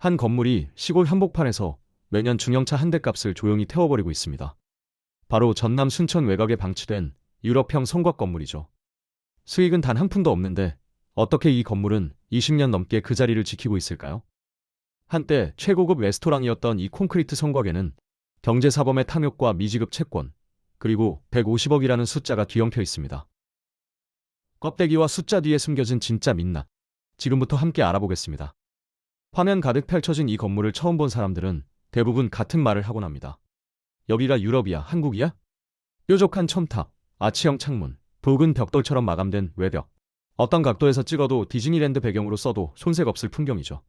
한 건물이 시골 한복판에서 매년 중형차 한 대 값을 조용히 태워버리고 있습니다. 바로 전남 순천 외곽에 방치된 유럽형 성곽 건물이죠. 수익은 단 한 푼도 없는데 어떻게 이 건물은 20년 넘게 그 자리를 지키고 있을까요? 한때 최고급 레스토랑이었던 이 콘크리트 성곽에는 경제사범의 탐욕과 미지급 채권, 그리고 150억이라는 숫자가 뒤엉켜 있습니다. 껍데기와 숫자 뒤에 숨겨진 진짜 민낯. 지금부터 함께 알아보겠습니다. 화면 가득 펼쳐진 이 건물을 처음 본 사람들은 대부분 같은 말을 하곤 합니다. 여기가 유럽이야, 한국이야? 뾰족한 첨탑, 아치형 창문, 붉은 벽돌처럼 마감된 외벽. 어떤 각도에서 찍어도 디즈니랜드 배경으로 써도 손색 없을 풍경이죠.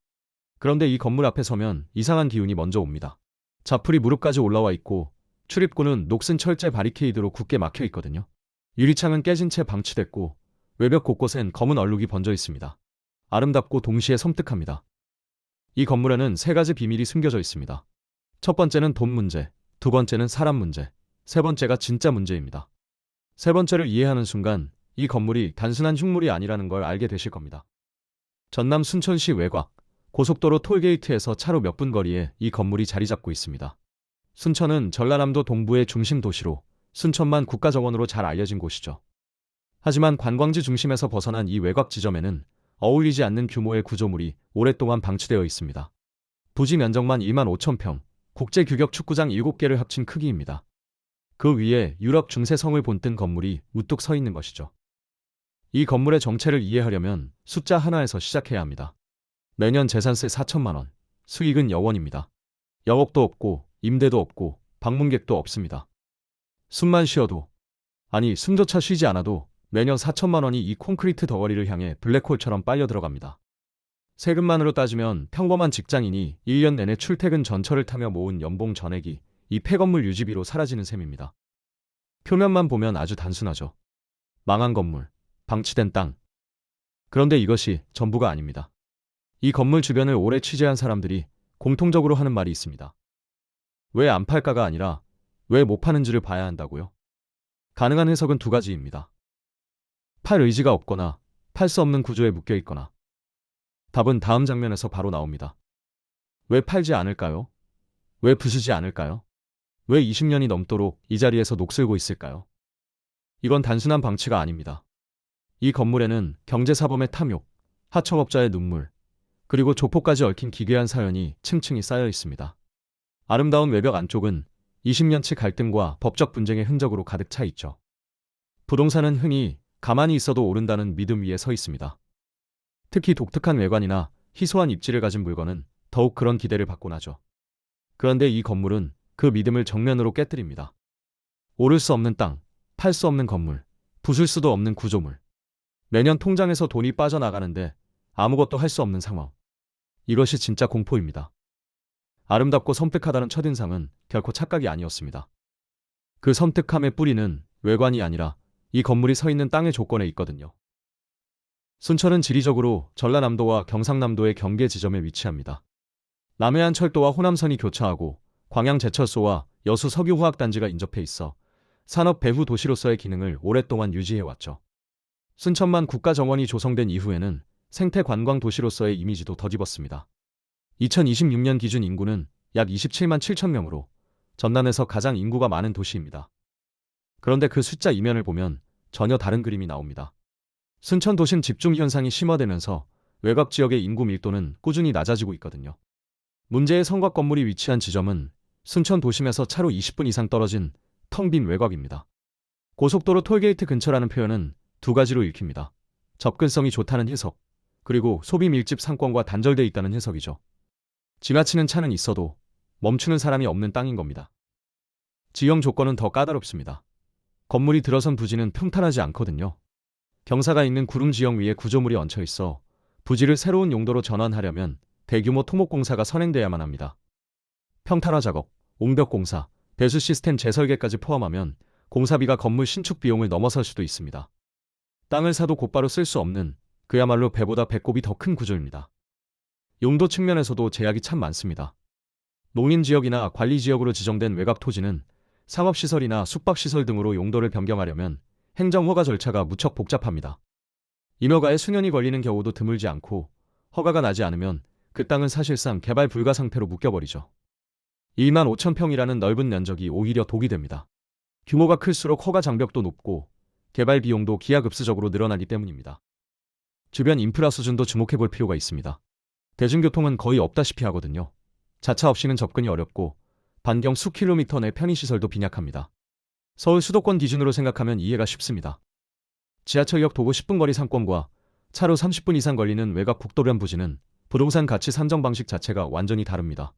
그런데 이 건물 앞에 서면 이상한 기운이 먼저 옵니다. 자풀이 무릎까지 올라와 있고 출입구는 녹슨 철제 바리케이드로 굳게 막혀 있거든요. 유리창은 깨진 채 방치됐고 외벽 곳곳엔 검은 얼룩이 번져 있습니다. 아름답고 동시에 섬뜩합니다. 이 건물에는 세 가지 비밀이 숨겨져 있습니다. 첫 번째는 돈 문제, 두 번째는 사람 문제, 세 번째가 진짜 문제입니다. 세 번째를 이해하는 순간 이 건물이 단순한 흉물이 아니라는 걸 알게 되실 겁니다. 전남 순천시 외곽, 고속도로 톨게이트에서 차로 몇 분 거리에 이 건물이 자리 잡고 있습니다. 순천은 전라남도 동부의 중심 도시로 순천만 국가정원으로 잘 알려진 곳이죠. 하지만 관광지 중심에서 벗어난 이 외곽 지점에는 어울리지 않는 규모의 구조물이 오랫동안 방치되어 있습니다. 부지 면적만 2만 5천 평, 국제 규격 축구장 7개를 합친 크기입니다. 그 위에 유럽 중세성을 본뜬 건물이 우뚝 서 있는 것이죠. 이 건물의 정체를 이해하려면 숫자 하나에서 시작해야 합니다. 매년 재산세 4천만 원, 수익은 0원입니다. 영업도 없고 임대도 없고 방문객도 없습니다. 숨만 쉬어도, 아니 숨조차 쉬지 않아도 매년 4천만 원이 이 콘크리트 덩어리를 향해 블랙홀처럼 빨려 들어갑니다. 세금만으로 따지면 평범한 직장인이 1년 내내 출퇴근 전철을 타며 모은 연봉 전액이 이 폐건물 유지비로 사라지는 셈입니다. 표면만 보면 아주 단순하죠. 망한 건물, 방치된 땅. 그런데 이것이 전부가 아닙니다. 이 건물 주변을 오래 취재한 사람들이 공통적으로 하는 말이 있습니다. 왜 안 팔까가 아니라 왜 못 파는지를 봐야 한다고요. 가능한 해석은 두 가지입니다. 팔 의지가 없거나 팔 수 없는 구조에 묶여 있거나. 답은 다음 장면에서 바로 나옵니다. 왜 팔지 않을까요? 왜 부수지 않을까요? 왜 20년이 넘도록 이 자리에서 녹슬고 있을까요? 이건 단순한 방치가 아닙니다. 이 건물에는 경제사범의 탐욕, 하청업자의 눈물, 그리고 조폭까지 얽힌 기괴한 사연이 층층이 쌓여 있습니다. 아름다운 외벽 안쪽은 20년치 갈등과 법적 분쟁의 흔적으로 가득 차 있죠. 부동산은 흔히 가만히 있어도 오른다는 믿음 위에 서 있습니다. 특히 독특한 외관이나 희소한 입지를 가진 물건은 더욱 그런 기대를 받곤 하죠. 그런데 이 건물은 그 믿음을 정면으로 깨뜨립니다. 오를 수 없는 땅, 팔 수 없는 건물, 부술 수도 없는 구조물. 매년 통장에서 돈이 빠져나가는데 아무것도 할 수 없는 상황. 이것이 진짜 공포입니다. 아름답고 섬뜩하다는 첫인상은 결코 착각이 아니었습니다. 그 섬뜩함의 뿌리는 외관이 아니라 이 건물이 서 있는 땅의 조건에 있거든요. 순천은 지리적으로 전라남도와 경상남도의 경계 지점에 위치합니다. 남해안 철도와 호남선이 교차하고 광양제철소와 여수 석유화학단지가 인접해 있어 산업 배후 도시로서의 기능을 오랫동안 유지해왔죠. 순천만 국가정원이 조성된 이후에는 생태 관광 도시로서의 이미지도 덧입었습니다. 2026년 기준 인구는 약 27만 7천 명으로 전남에서 가장 인구가 많은 도시입니다. 그런데 그 숫자 이면을 보면 전혀 다른 그림이 나옵니다. 순천 도심 집중 현상이 심화되면서 외곽 지역의 인구 밀도는 꾸준히 낮아지고 있거든요. 문제의 성곽 건물이 위치한 지점은 순천 도심에서 차로 20분 이상 떨어진 텅 빈 외곽입니다. 고속도로 톨게이트 근처라는 표현은 두 가지로 읽힙니다. 접근성이 좋다는 해석, 그리고 소비 밀집 상권과 단절돼 있다는 해석이죠. 지나치는 차는 있어도 멈추는 사람이 없는 땅인 겁니다. 지형 조건은 더 까다롭습니다. 건물이 들어선 부지는 평탄하지 않거든요. 경사가 있는 구름 지형 위에 구조물이 얹혀 있어 부지를 새로운 용도로 전환하려면 대규모 토목공사가 선행돼야만 합니다. 평탄화 작업, 옹벽 공사, 배수 시스템 재설계까지 포함하면 공사비가 건물 신축 비용을 넘어설 수도 있습니다. 땅을 사도 곧바로 쓸 수 없는 그야말로 배보다 배꼽이 더 큰 구조입니다. 용도 측면에서도 제약이 참 많습니다. 농인지역이나 관리지역으로 지정된 외곽 토지는 상업시설이나 숙박시설 등으로 용도를 변경하려면 행정허가 절차가 무척 복잡합니다. 인허가에 수년이 걸리는 경우도 드물지 않고 허가가 나지 않으면 그 땅은 사실상 개발 불가 상태로 묶여버리죠. 1만 5천 평이라는 넓은 면적이 오히려 독이 됩니다. 규모가 클수록 허가 장벽도 높고 개발 비용도 기하급수적으로 늘어나기 때문입니다. 주변 인프라 수준도 주목해 볼 필요가 있습니다. 대중교통은 거의 없다시피 하거든요. 자차 없이는 접근이 어렵고 반경 수 킬로미터 내 편의시설도 빈약합니다. 서울 수도권 기준으로 생각하면 이해가 쉽습니다. 지하철역 도보 10분 거리 상권과 차로 30분 이상 걸리는 외곽 국도변 부지는 부동산 가치 산정 방식 자체가 완전히 다릅니다.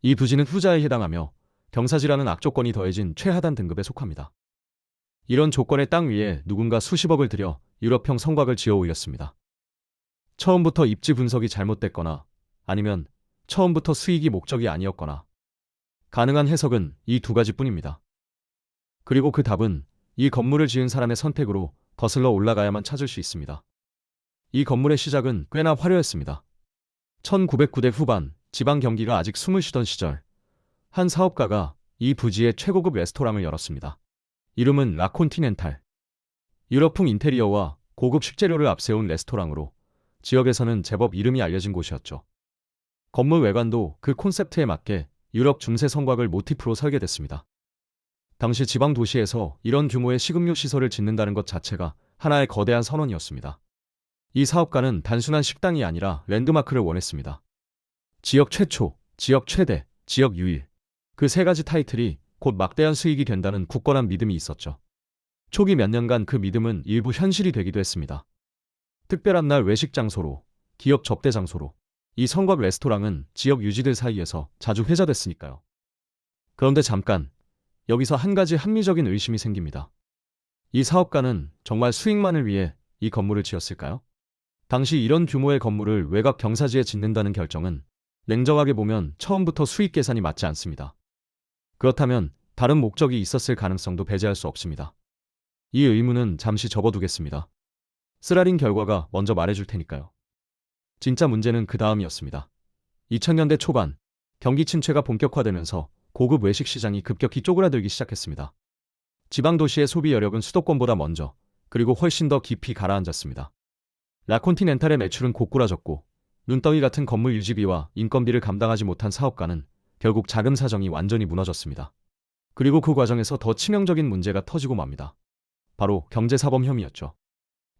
이 부지는 후자에 해당하며 경사지라는 악조건이 더해진 최하단 등급에 속합니다. 이런 조건의 땅 위에 누군가 수십억을 들여 유럽형 성곽을 지어 올렸습니다. 처음부터 입지 분석이 잘못됐거나 아니면 처음부터 수익이 목적이 아니었거나 가능한 해석은 이 두 가지뿐입니다. 그리고 그 답은 이 건물을 지은 사람의 선택으로 거슬러 올라가야만 찾을 수 있습니다. 이 건물의 시작은 꽤나 화려했습니다. 1909대 후반 지방 경기가 아직 숨을 쉬던 시절 한 사업가가 이 부지에 최고급 레스토랑을 열었습니다. 이름은 라콘티넨탈. 유럽풍 인테리어와 고급 식재료를 앞세운 레스토랑으로 지역에서는 제법 이름이 알려진 곳이었죠. 건물 외관도 그 콘셉트에 맞게 유럽 중세 성곽을 모티프로 설계됐습니다. 당시 지방 도시에서 이런 규모의 식음료 시설을 짓는다는 것 자체가 하나의 거대한 선언이었습니다. 이 사업가는 단순한 식당이 아니라 랜드마크를 원했습니다. 지역 최초, 지역 최대, 지역 유일. 그 세 가지 타이틀이 곧 막대한 수익이 된다는 굳건한 믿음이 있었죠. 초기 몇 년간 그 믿음은 일부 현실이 되기도 했습니다. 특별한 날 외식 장소로, 기업 접대 장소로 이 성곽 레스토랑은 지역 유지들 사이에서 자주 회자됐으니까요. 그런데 잠깐, 여기서 한 가지 합리적인 의심이 생깁니다. 이 사업가는 정말 수익만을 위해 이 건물을 지었을까요? 당시 이런 규모의 건물을 외곽 경사지에 짓는다는 결정은 냉정하게 보면 처음부터 수익 계산이 맞지 않습니다. 그렇다면 다른 목적이 있었을 가능성도 배제할 수 없습니다. 이 의문은 잠시 접어두겠습니다. 쓰라린 결과가 먼저 말해줄 테니까요. 진짜 문제는 그 다음이었습니다. 2000년대 초반 경기 침체가 본격화되면서 고급 외식 시장이 급격히 쪼그라들기 시작했습니다. 지방 도시의 소비 여력은 수도권보다 먼저 그리고 훨씬 더 깊이 가라앉았습니다. 라콘티넨탈의 매출은 고꾸라졌고 눈덩이 같은 건물 유지비와 인건비를 감당하지 못한 사업가는 결국 자금 사정이 완전히 무너졌습니다. 그리고 그 과정에서 더 치명적인 문제가 터지고 맙니다. 바로 경제사범 혐의였죠.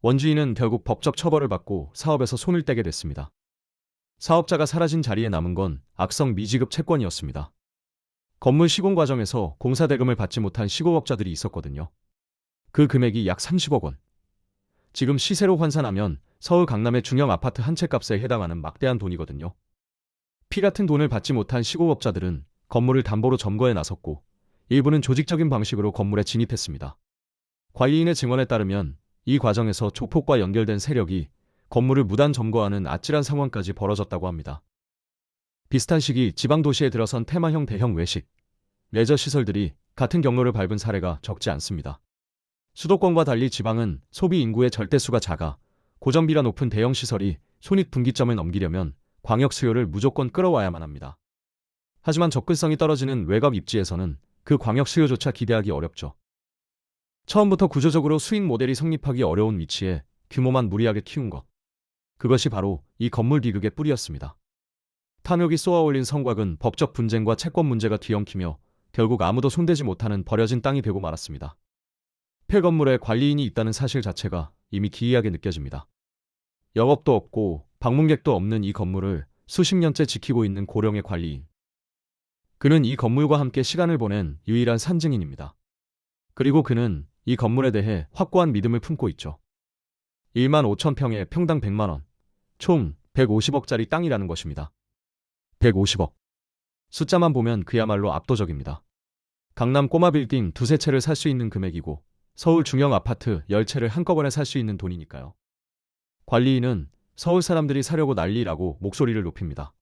원주인은 결국 법적 처벌을 받고 사업에서 손을 떼게 됐습니다. 사업자가 사라진 자리에 남은 건 악성 미지급 채권이었습니다. 건물 시공 과정에서 공사 대금을 받지 못한 시공업자들이 있었거든요. 그 금액이 약 30억 원. 지금 시세로 환산하면 서울 강남의 중형 아파트 한 채 값에 해당하는 막대한 돈이거든요. 피 같은 돈을 받지 못한 시공업자들은 건물을 담보로 점거해 나섰고 일부는 조직적인 방식으로 건물에 진입했습니다. 관리인의 증언에 따르면 이 과정에서 조폭과 연결된 세력이 건물을 무단 점거하는 아찔한 상황까지 벌어졌다고 합니다. 비슷한 시기 지방 도시에 들어선 테마형 대형 외식, 레저 시설들이 같은 경로를 밟은 사례가 적지 않습니다. 수도권과 달리 지방은 소비 인구의 절대수가 작아 고정비가 높은 대형 시설이 손익분기점을 넘기려면 광역 수요를 무조건 끌어와야만 합니다. 하지만 접근성이 떨어지는 외곽 입지에서는 그 광역 수요조차 기대하기 어렵죠. 처음부터 구조적으로 수익 모델이 성립하기 어려운 위치에 규모만 무리하게 키운 것. 그것이 바로 이 건물 비극의 뿌리였습니다. 탐욕이 쏘아올린 성곽은 법적 분쟁과 채권 문제가 뒤엉키며 결국 아무도 손대지 못하는 버려진 땅이 되고 말았습니다. 폐건물에 관리인이 있다는 사실 자체가 이미 기이하게 느껴집니다. 영업도 없고 방문객도 없는 이 건물을 수십 년째 지키고 있는 고령의 관리인. 그는 이 건물과 함께 시간을 보낸 유일한 산증인입니다. 그리고 그는 이 건물에 대해 확고한 믿음을 품고 있죠. 1만 5천 평에 평당 100만 원, 총 150억짜리 땅이라는 것입니다. 150억. 숫자만 보면 그야말로 압도적입니다. 강남 꼬마 빌딩 두세 채를 살 수 있는 금액이고 서울 중형 아파트 10채를 한꺼번에 살 수 있는 돈이니까요. 관리인은 서울 사람들이 사려고 난리라고 목소리를 높입니다.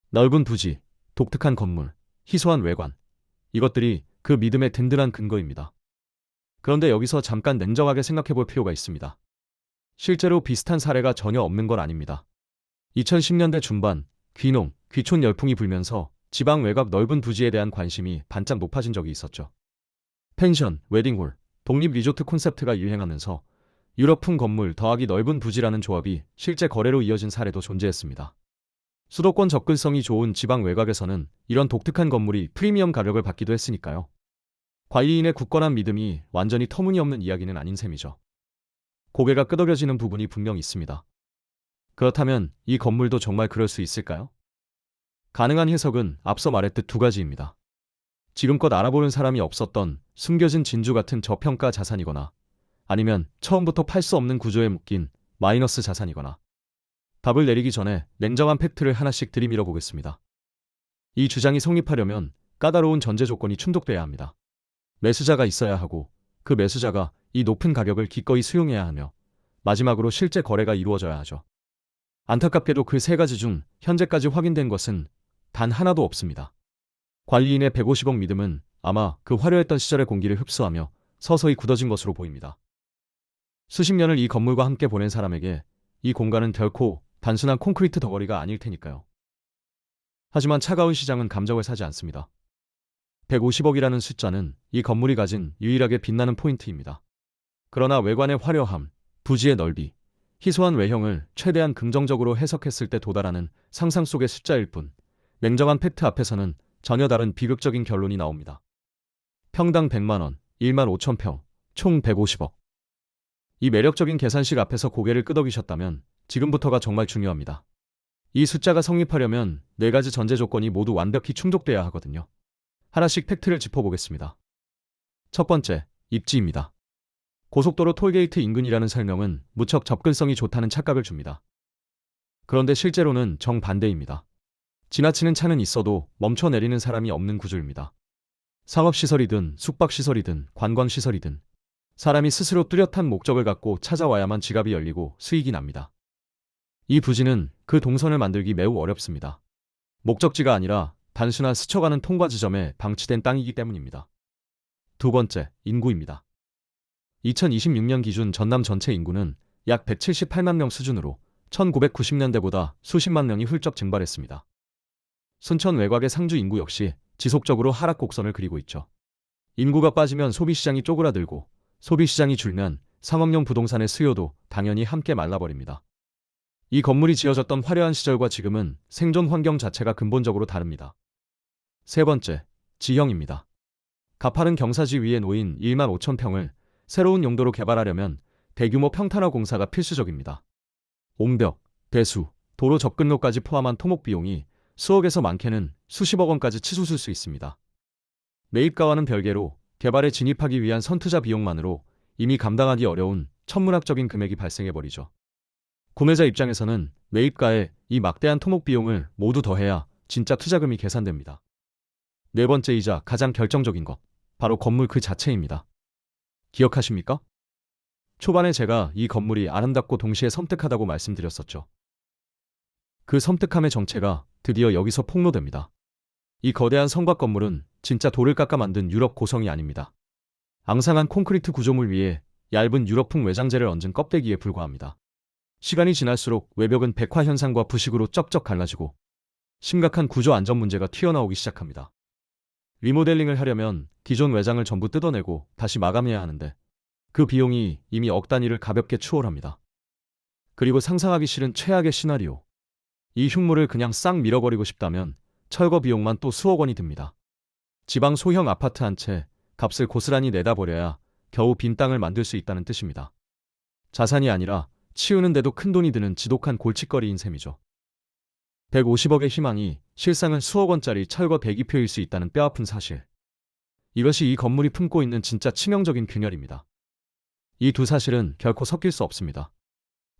넓은 부지, 독특한 건물, 희소한 외관. 이것들이 그 믿음의 든든한 근거입니다. 그런데 여기서 잠깐 냉정하게 생각해 볼 필요가 있습니다. 실제로 비슷한 사례가 전혀 없는 건 아닙니다. 2010년대 중반 귀농, 귀촌 열풍이 불면서 지방 외곽 넓은 부지에 대한 관심이 반짝 높아진 적이 있었죠. 펜션, 웨딩홀, 독립 리조트 콘셉트가 유행하면서 유럽풍 건물 더하기 넓은 부지라는 조합이 실제 거래로 이어진 사례도 존재했습니다. 수도권 접근성이 좋은 지방 외곽에서는 이런 독특한 건물이 프리미엄 가격을 받기도 했으니까요. 관리인의 굳건한 믿음이 완전히 터무니없는 이야기는 아닌 셈이죠. 고개가 끄덕여지는 부분이 분명 있습니다. 그렇다면 이 건물도 정말 그럴 수 있을까요? 가능한 해석은 앞서 말했듯 두 가지입니다. 지금껏 알아보는 사람이 없었던 숨겨진 진주 같은 저평가 자산이거나 아니면 처음부터 팔 수 없는 구조에 묶인 마이너스 자산이거나. 답을 내리기 전에 냉정한 팩트를 하나씩 들이밀어 보겠습니다. 이 주장이 성립하려면 까다로운 전제 조건이 충족돼야 합니다. 매수자가 있어야 하고 그 매수자가 이 높은 가격을 기꺼이 수용해야 하며 마지막으로 실제 거래가 이루어져야 하죠. 안타깝게도 그 세 가지 중 현재까지 확인된 것은 단 하나도 없습니다. 관리인의 150억 믿음은 아마 그 화려했던 시절의 공기를 흡수하며 서서히 굳어진 것으로 보입니다. 수십 년을 이 건물과 함께 보낸 사람에게 이 공간은 결코 단순한 콘크리트 덩어리가 아닐 테니까요. 하지만 차가운 시장은 감정을 사지 않습니다. 150억이라는 숫자는 이 건물이 가진 유일하게 빛나는 포인트입니다. 그러나 외관의 화려함, 부지의 넓이, 희소한 외형을 최대한 긍정적으로 해석했을 때 도달하는 상상 속의 숫자일 뿐, 냉정한 팩트 앞에서는 전혀 다른 비극적인 결론이 나옵니다. 평당 100만 원, 1만 5천 평, 총 150억. 이 매력적인 계산식 앞에서 고개를 끄덕이셨다면 지금부터가 정말 중요합니다. 이 숫자가 성립하려면 네 가지 전제 조건이 모두 완벽히 충족돼야 하거든요. 하나씩 팩트를 짚어보겠습니다. 첫 번째, 입지입니다. 고속도로 톨게이트 인근이라는 설명은 무척 접근성이 좋다는 착각을 줍니다. 그런데 실제로는 정반대입니다. 지나치는 차는 있어도 멈춰 내리는 사람이 없는 구조입니다. 상업시설이든 숙박시설이든 관광시설이든 사람이 스스로 뚜렷한 목적을 갖고 찾아와야만 지갑이 열리고 수익이 납니다. 이 부지는 그 동선을 만들기 매우 어렵습니다. 목적지가 아니라 단순한 스쳐가는 통과 지점에 방치된 땅이기 때문입니다. 두 번째, 인구입니다. 2026년 기준 전남 전체 인구는 약 178만 명 수준으로 1990년대보다 수십만 명이 훌쩍 증발했습니다. 순천 외곽의 상주 인구 역시 지속적으로 하락 곡선을 그리고 있죠. 인구가 빠지면 소비시장이 쪼그라들고 소비시장이 줄면 상업용 부동산의 수요도 당연히 함께 말라버립니다. 이 건물이 지어졌던 화려한 시절과 지금은 생존 환경 자체가 근본적으로 다릅니다. 세 번째, 지형입니다. 가파른 경사지 위에 놓인 1만 5천 평을 새로운 용도로 개발하려면 대규모 평탄화 공사가 필수적입니다. 옹벽, 배수, 도로 접근로까지 포함한 토목 비용이 수억에서 많게는 수십억 원까지 치솟을 수 있습니다. 매입가와는 별개로 개발에 진입하기 위한 선투자 비용만으로 이미 감당하기 어려운 천문학적인 금액이 발생해버리죠. 구매자 입장에서는 매입가에 이 막대한 토목 비용을 모두 더해야 진짜 투자금이 계산됩니다. 네 번째이자 가장 결정적인 것, 바로 건물 그 자체입니다. 기억하십니까? 초반에 제가 이 건물이 아름답고 동시에 섬뜩하다고 말씀드렸었죠. 그 섬뜩함의 정체가 드디어 여기서 폭로됩니다. 이 거대한 성곽 건물은 진짜 돌을 깎아 만든 유럽 고성이 아닙니다. 앙상한 콘크리트 구조물 위에 얇은 유럽풍 외장재를 얹은 껍데기에 불과합니다. 시간이 지날수록 외벽은 백화 현상과 부식으로 쩍쩍 갈라지고 심각한 구조 안전 문제가 튀어나오기 시작합니다. 리모델링을 하려면 기존 외장을 전부 뜯어내고 다시 마감해야 하는데 그 비용이 이미 억 단위를 가볍게 추월합니다. 그리고 상상하기 싫은 최악의 시나리오. 이 흉물을 그냥 싹 밀어버리고 싶다면 철거 비용만 또 수억 원이 듭니다. 지방 소형 아파트 한 채 값을 고스란히 내다버려야 겨우 빈 땅을 만들 수 있다는 뜻입니다. 자산이 아니라 치우는데도 큰돈이 드는 지독한 골칫거리인 셈이죠. 150억의 희망이 실상은 수억 원짜리 철거 대기표일 수 있다는 뼈아픈 사실. 이것이 이 건물이 품고 있는 진짜 치명적인 균열입니다. 이 두 사실은 결코 섞일 수 없습니다.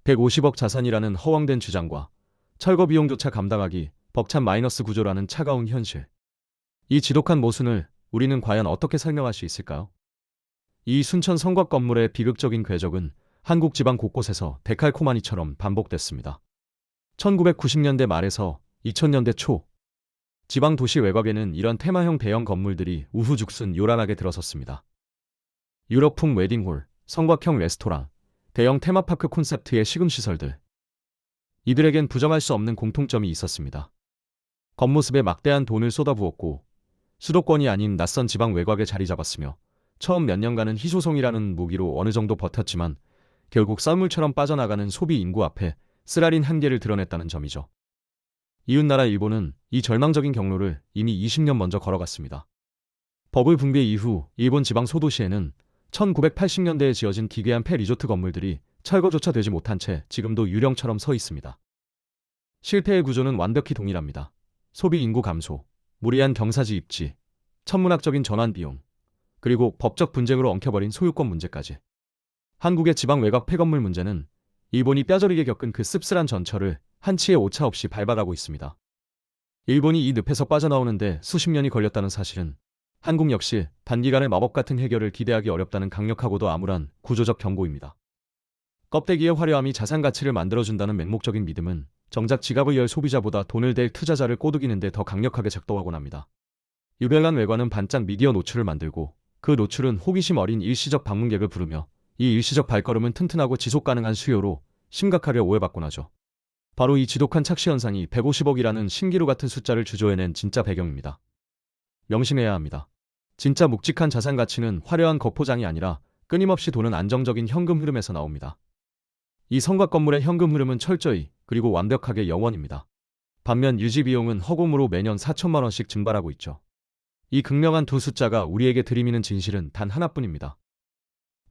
150억 자산이라는 허황된 주장과 철거 비용조차 감당하기 벅찬 마이너스 구조라는 차가운 현실. 이 지독한 모순을 우리는 과연 어떻게 설명할 수 있을까요? 이 순천 성곽 건물의 비극적인 궤적은 한국 지방 곳곳에서 데칼코마니처럼 반복됐습니다. 1990년대 말에서 2000년대 초, 지방 도시 외곽에는 이런 테마형 대형 건물들이 우후죽순 요란하게 들어섰습니다. 유럽풍 웨딩홀, 성곽형 레스토랑, 대형 테마파크 콘셉트의 시금시설들. 이들에겐 부정할 수 없는 공통점이 있었습니다. 겉모습에 막대한 돈을 쏟아부었고 수도권이 아닌 낯선 지방 외곽에 자리 잡았으며 처음 몇 년간은 희소성이라는 무기로 어느 정도 버텼지만 결국 썰물처럼 빠져나가는 소비 인구 앞에 쓰라린 한계를 드러냈다는 점이죠. 이웃나라 일본은 이 절망적인 경로를 이미 20년 먼저 걸어갔습니다. 버블 붕괴 이후 일본 지방 소도시에는 1980년대에 지어진 기괴한 폐리조트 건물들이 철거조차 되지 못한 채 지금도 유령처럼 서 있습니다. 실패의 구조는 완벽히 동일합니다. 소비 인구 감소, 무리한 경사지 입지, 천문학적인 전환 비용, 그리고 법적 분쟁으로 엉켜버린 소유권 문제까지. 한국의 지방 외곽 폐건물 문제는 일본이 뼈저리게 겪은 그 씁쓸한 전철을 한치의 오차 없이 밟아가고 있습니다. 일본이 이 늪에서 빠져나오는데 수십 년이 걸렸다는 사실은 한국 역시 단기간에 마법 같은 해결을 기대하기 어렵다는 강력하고도 암울한 구조적 경고입니다. 껍데기의 화려함이 자산 가치를 만들어준다는 맹목적인 믿음은 정작 지갑을 열 소비자보다 돈을 댈 투자자를 꼬드기는데 더 강력하게 작동하곤 합니다. 유별난 외관은 반짝 미디어 노출을 만들고 그 노출은 호기심 어린 일시적 방문객을 부르며 이 일시적 발걸음은 튼튼하고 지속 가능한 수요로 심각하게 오해받곤 하죠. 바로 이 지독한 착시 현상이 150억이라는 신기루 같은 숫자를 주조해낸 진짜 배경입니다. 명심해야 합니다. 진짜 묵직한 자산 가치는 화려한 거포장이 아니라 끊임없이 도는 안정적인 현금 흐름에서 나옵니다. 이 성곽 건물의 현금 흐름은 철저히 그리고 완벽하게 영원입니다. 반면 유지 비용은 허공으로 매년 4천만 원씩 증발하고 있죠. 이 극명한 두 숫자가 우리에게 들이미는 진실은 단 하나뿐입니다.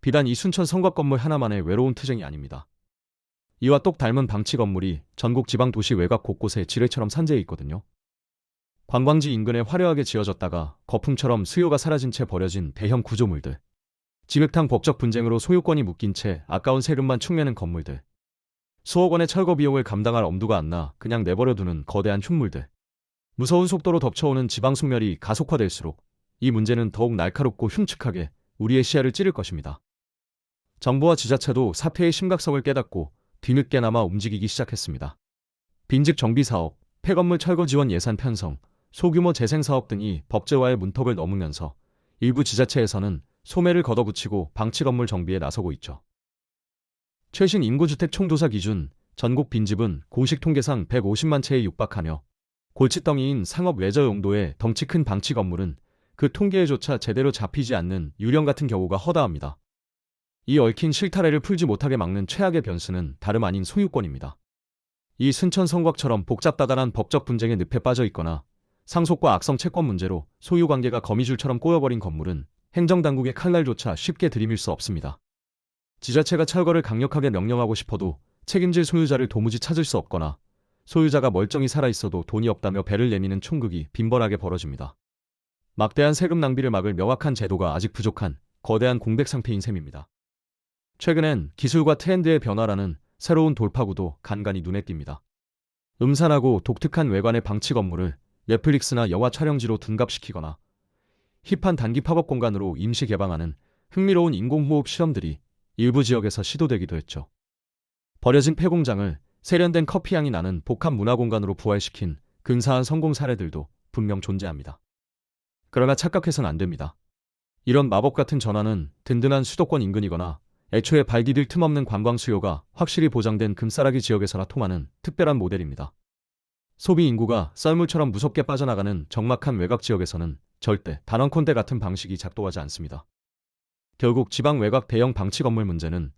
비단 이 순천 성곽 건물 하나만의 외로운 투쟁이 아닙니다. 이와 똑 닮은 방치 건물이 전국 지방 도시 외곽 곳곳에 지뢰처럼 산재해 있거든요. 관광지 인근에 화려하게 지어졌다가 거품처럼 수요가 사라진 채 버려진 대형 구조물들. 진흙탕 법적 분쟁으로 소유권이 묶인 채 아까운 세금만 축내는 건물들. 수억 원의 철거 비용을 감당할 엄두가 안 나 그냥 내버려두는 거대한 흉물들. 무서운 속도로 덮쳐오는 지방 소멸이 가속화될수록 이 문제는 더욱 날카롭고 흉측하게 우리의 시야를 찌를 것입니다. 정부와 지자체도 사태의 심각성을 깨닫고 뒤늦게나마 움직이기 시작했습니다. 빈집 정비 사업, 폐건물 철거 지원 예산 편성, 소규모 재생 사업 등이 법제화의 문턱을 넘으면서 일부 지자체에서는 소매를 걷어붙이고 방치 건물 정비에 나서고 있죠. 최신 인구주택 총조사 기준 전국 빈집은 공식 통계상 150만 채에 육박하며 골칫덩이인 상업 레저 용도의 덩치 큰 방치 건물은 그 통계에조차 제대로 잡히지 않는 유령 같은 경우가 허다합니다. 이 얽힌 실타래를 풀지 못하게 막는 최악의 변수는 다름 아닌 소유권입니다. 이 순천 성곽처럼 복잡다단한 법적 분쟁의 늪에 빠져 있거나 상속과 악성 채권 문제로 소유 관계가 거미줄처럼 꼬여버린 건물은 행정당국의 칼날조차 쉽게 들이밀 수 없습니다. 지자체가 철거를 강력하게 명령하고 싶어도 책임질 소유자를 도무지 찾을 수 없거나 소유자가 멀쩡히 살아있어도 돈이 없다며 배를 내미는 총극이 빈번하게 벌어집니다. 막대한 세금 낭비를 막을 명확한 제도가 아직 부족한 거대한 공백 상태인 셈입니다. 최근엔 기술과 트렌드의 변화라는 새로운 돌파구도 간간이 눈에 띕니다. 음산하고 독특한 외관의 방치 건물을 넷플릭스나 영화 촬영지로 둔갑시키거나 힙한 단기 팝업 공간으로 임시 개방하는 흥미로운 인공호흡 실험들이 일부 지역에서 시도되기도 했죠. 버려진 폐공장을 세련된 커피향이 나는 복합 문화공간으로 부활시킨 근사한 성공 사례들도 분명 존재합니다. 그러나 착각해서는 안 됩니다. 이런 마법 같은 전환은 든든한 수도권 인근이거나 애초에 발 디딜 틈 없는 관광 수요가 확실히 보장된 금싸라기 지역에서나 통하는 특별한 모델입니다. 소비 인구가 썰물처럼 무섭게 빠져나가는 적막한 외곽 지역에서는 절대 단언컨대 같은 방식이 작동하지 않습니다. 결국 지방 외곽 대형 방치 건물 문제는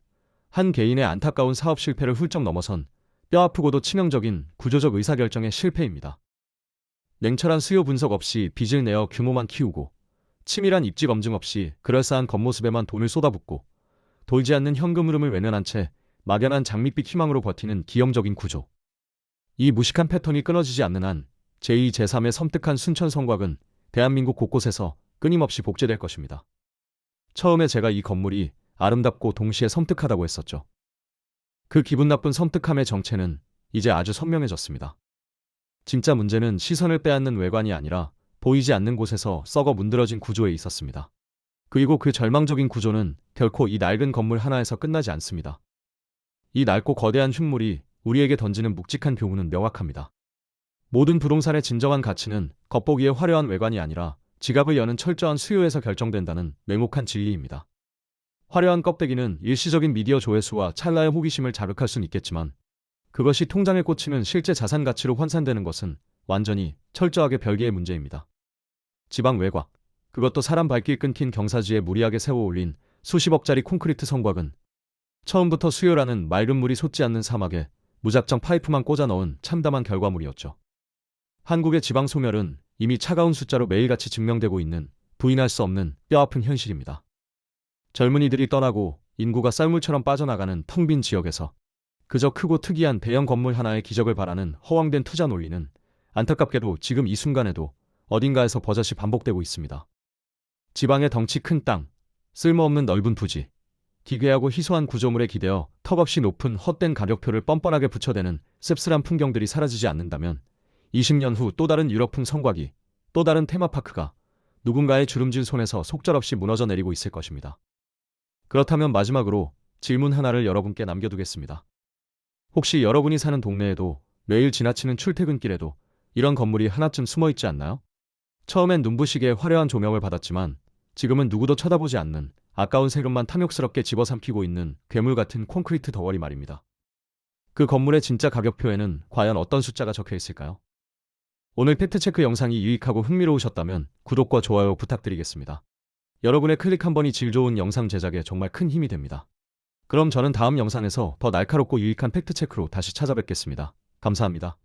한 개인의 안타까운 사업 실패를 훌쩍 넘어선 뼈아프고도 치명적인 구조적 의사결정의 실패입니다. 냉철한 수요 분석 없이 빚을 내어 규모만 키우고 치밀한 입지 검증 없이 그럴싸한 겉모습에만 돈을 쏟아붓고 돌지 않는 현금 흐름을 외면한 채 막연한 장밋빛 희망으로 버티는 기형적인 구조. 이 무식한 패턴이 끊어지지 않는 한 제2, 제3의 섬뜩한 순천 성곽은 대한민국 곳곳에서 끊임없이 복제될 것입니다. 처음에 제가 이 건물이 아름답고 동시에 섬뜩하다고 했었죠. 그 기분 나쁜 섬뜩함의 정체는 이제 아주 선명해졌습니다. 진짜 문제는 시선을 빼앗는 외관이 아니라 보이지 않는 곳에서 썩어 문드러진 구조에 있었습니다. 그리고 그 절망적인 구조는 결코 이 낡은 건물 하나에서 끝나지 않습니다. 이 낡고 거대한 흉물이 우리에게 던지는 묵직한 교훈은 명확합니다. 모든 부동산의 진정한 가치는 겉보기의 화려한 외관이 아니라 지갑을 여는 철저한 수요에서 결정된다는 맹목한 진리입니다. 화려한 껍데기는 일시적인 미디어 조회수와 찰나의 호기심을 자극할 수는 있겠지만 그것이 통장에 꽂히는 실제 자산 가치로 환산되는 것은 완전히 철저하게 별개의 문제입니다. 지방 외곽, 그것도 사람 발길 끊긴 경사지에 무리하게 세워 올린 수십억짜리 콘크리트 성곽은 처음부터 수요라는 맑은 물이 솟지 않는 사막에 무작정 파이프만 꽂아 넣은 참담한 결과물이었죠. 한국의 지방 소멸은 이미 차가운 숫자로 매일같이 증명되고 있는 부인할 수 없는 뼈아픈 현실입니다. 젊은이들이 떠나고 인구가 썰물처럼 빠져나가는 텅 빈 지역에서 그저 크고 특이한 대형 건물 하나의 기적을 바라는 허황된 투자 논리는 안타깝게도 지금 이 순간에도 어딘가에서 버젓이 반복되고 있습니다. 지방의 덩치 큰 땅, 쓸모없는 넓은 부지, 기괴하고 희소한 구조물에 기대어 턱없이 높은 헛된 가격표를 뻔뻔하게 붙여대는 씁쓸한 풍경들이 사라지지 않는다면 20년 후 또 다른 유럽풍 성곽이, 또 다른 테마파크가 누군가의 주름진 손에서 속절없이 무너져 내리고 있을 것입니다. 그렇다면 마지막으로 질문 하나를 여러분께 남겨두겠습니다. 혹시 여러분이 사는 동네에도 매일 지나치는 출퇴근길에도 이런 건물이 하나쯤 숨어 있지 않나요? 처음엔 눈부시게 화려한 조명을 받았지만 지금은 누구도 쳐다보지 않는 아까운 세금만 탐욕스럽게 집어삼키고 있는 괴물 같은 콘크리트 덩어리 말입니다. 그 건물의 진짜 가격표에는 과연 어떤 숫자가 적혀 있을까요? 오늘 팩트체크 영상이 유익하고 흥미로우셨다면 구독과 좋아요 부탁드리겠습니다. 여러분의 클릭 한 번이 질 좋은 영상 제작에 정말 큰 힘이 됩니다. 그럼 저는 다음 영상에서 더 날카롭고 유익한 팩트체크로 다시 찾아뵙겠습니다. 감사합니다.